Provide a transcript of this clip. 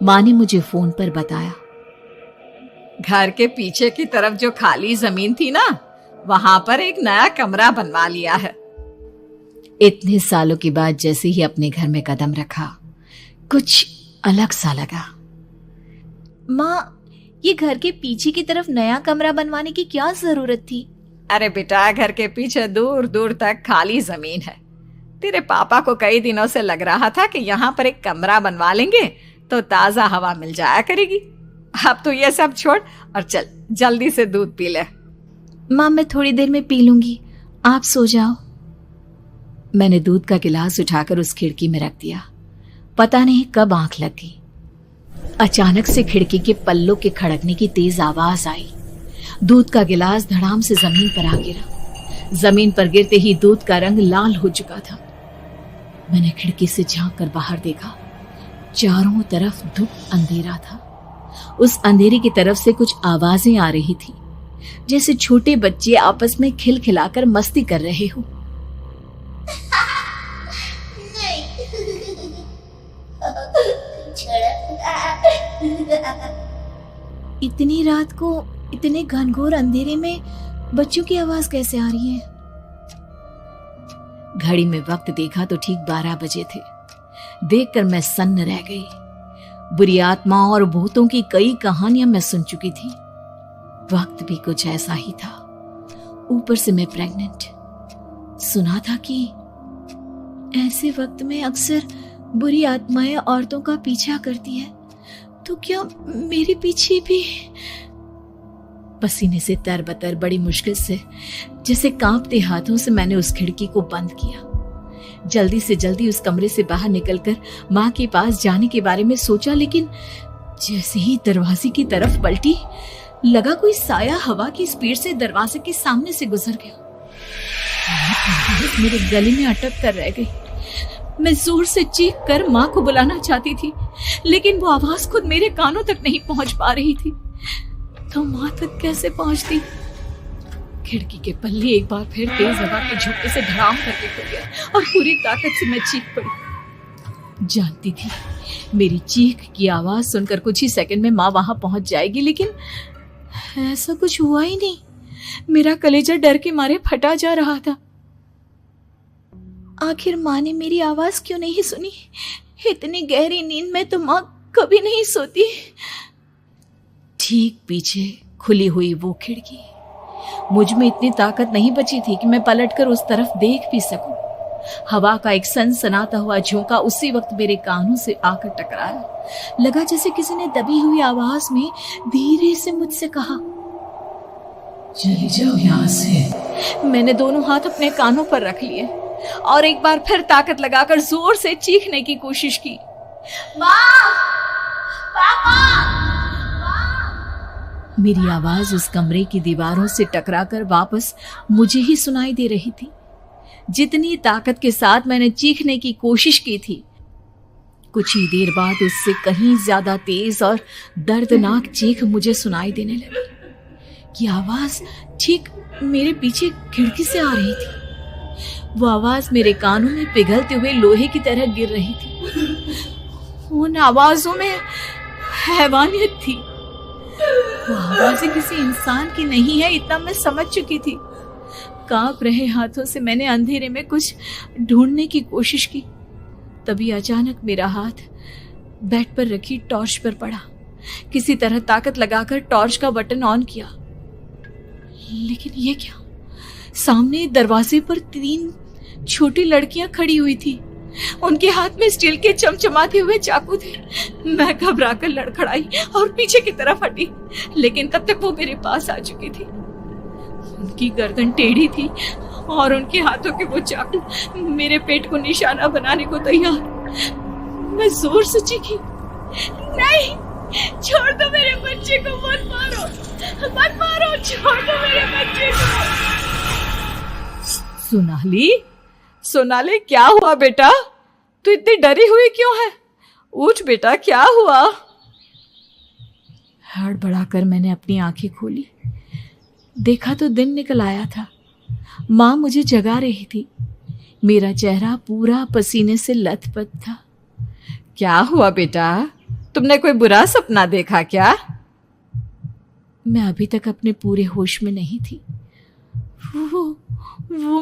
माँ ने मुझे फोन पर बताया, घर के पीछे की तरफ जो खाली जमीन थी ना, वहां पर एक नया कमरा बनवा लिया है। इतने सालों के बाद जैसे ही अपने घर में कदम रखा, कुछ अलग सा लगा। माँ, ये घर के पीछे की तरफ नया कमरा बनवाने की क्या जरूरत थी? अरे बेटा, घर के पीछे दूर दूर तक खाली जमीन है। तेरे पापा को कई दिनों से लग रहा था कि यहाँ पर एक कमरा बनवा लेंगे तो ताजा हवा मिल जाया करेगी। अब तो ये सब छोड़ और चल जल्दी से दूध पी ले। माँ, मैं थोड़ी देर में पी लूंगी, आप सो जाओ। मैंने दूध का गिलास उठाकर उस खिड़की में रख दिया। पता नहीं कब आंख लग गई। अचानक से खिड़की के पल्लों के खड़कने की तेज आवाज आई। दूध का गिलास धड़ाम से जमीन पर आ गिरा। जमीन पर गिरते ही दूध का रंग लाल हो चुका था। मैंने खिड़की से झांक कर बाहर देखा। चारों तरफ धूप अंधेरा था। उस अंधेरे की तरफ से कुछ आवाजें आ रही थी, जैसे छोटे बच्चे आपस में खिलखिलाकर मस्ती कर रहे हो। इतनी रात को इतने घनघोर अंधेरे में बच्चों की आवाज कैसे आ रही है? घड़ी में वक्त देखा तो ठीक 12 बजे थे। देखकर मैं सन्न रह गई। बुरी आत्माओं और भूतों की कई कहानियां मैं सुन चुकी थी। वक्त भी कुछ ऐसा ही था। ऊपर से मैं प्रेग्नेंट। सुना था कि ऐसे वक्त में अक्सर बुरी आत्माएं औरतों का पीछा करती है, तो क्या मेरे पीछे भी? पसीने से तरबतर बड़ी मुश्किल से, जैसे कांपते हाथों से मैंने उस खिड़की को बंद किया। जल्दी से जल्दी उस कमरे से बाहर निकलकर माँ के पास जाने के बारे में सोचा, लेकिन जैसे ही दरवाजे की तरफ पलटी, लगा कोई साया हवा की स्पीड से दरवाजे के सामने से गुजर गया। मेरे गले में अटक कर रह गई। मैं जोर से चीख कर माँ को बुलाना चाहती थी, लेकिन वो आवाज खुद मेरे कानों तक नहीं पहुंच पा रही थी। तो माँ तक कैसे पहुंचती? खिड़की के पल्ले एक बार फिर तेज हवा के झोंके से धड़ाम करके खुल गया और पूरी ताकत से मैं चीख पड़ी। जानती थी मेरी चीख की आवाज सुनकर कुछ ही सेकंड में माँ वहां पहुंच जाएगी, लेकिन ऐसा कुछ हुआ ही नहीं। मेरा कलेजा डर के मारे फटा जा रहा था। आखिर माँ ने मेरी आवाज क्यों नहीं सुनी? इतनी गहरी नींद में तो माँ कभी नहीं सोती। ठीक पीछे खुली हुई वो खिड़की। मुझ में इतनी ताकत नहीं बची थी कि मैं पलटकर उस तरफ देख भी सकूं। हवा का एक सनसनाता हुआ झोंका उसी वक्त मेरे कानों से आकर टकराया। लगा जैसे किसी ने दबी हुई आवाज में धीरे से मुझसे कहा, चली जाओ यहाँ से। मैंने दोनों हाथ अपने कानों पर रख लिए और एक बार फिर ताकत लगाकर जोर से चीखने की कोशिश की। माँ! पापा! मेरी आवाज उस कमरे की दीवारों से टकराकर वापस मुझे ही सुनाई दे रही थी। जितनी ताकत के साथ मैंने चीखने की कोशिश की थी, कुछ ही देर बाद उससे कहीं ज्यादा तेज और दर्दनाक चीख मुझे सुनाई देने लगी। ये आवाज ठीक मेरे पीछे खिड़की से आ रही थी। वो आवाज मेरे कानों में पिघलते हुए लोहे की तरह गिर रही थी। उन आवाजों में हैवानियत थी। वो आवाजें किसी इंसान की नहीं है, इतना मैं समझ चुकी थी। कांप रहे हाथों से मैंने अंधेरे में कुछ ढूंढने की कोशिश की। तभी अचानक मेरा हाथ बेड पर रखी टॉर्च पर पड़ा। किसी तरह ताकत लगाकर टॉर्च का बटन ऑन किया, लेकिन ये क्या? सामने दरवाजे पर 3 छोटी लड़कियां खड़ी हुई थी। उनके हाथ में स्टील के चमचमाते हुए चाकू थे। मैं घबराकर लड़खड़ाई और पीछे की तरफ हटी, लेकिन तब तक वो मेरे पास आ चुकी थी। उनकी गर्दन टेढ़ी थी और उनके हाथों के वो चाकू मेरे पेट को निशाना बनाने को तैयार। मैं जोर से चीखी, नहीं, छोड़ दो मेरे बच्चे को, मत मारो, मत मारो, छोड़ दो मेरे बच्चे को। सोनाली, क्या हुआ बेटा? तू इतनी डरी हुई क्यों है? उठ बेटा, क्या हुआ? हड़बड़ाकर मैंने अपनी आंखें खोली। देखा तो दिन निकल आया था। माँ मुझे जगा रही थी। मेरा चेहरा पूरा पसीने से लथपथ था। क्या हुआ बेटा? तुमने कोई बुरा सपना देखा क्या? मैं अभी तक अपने पूरे होश में नहीं थी। वो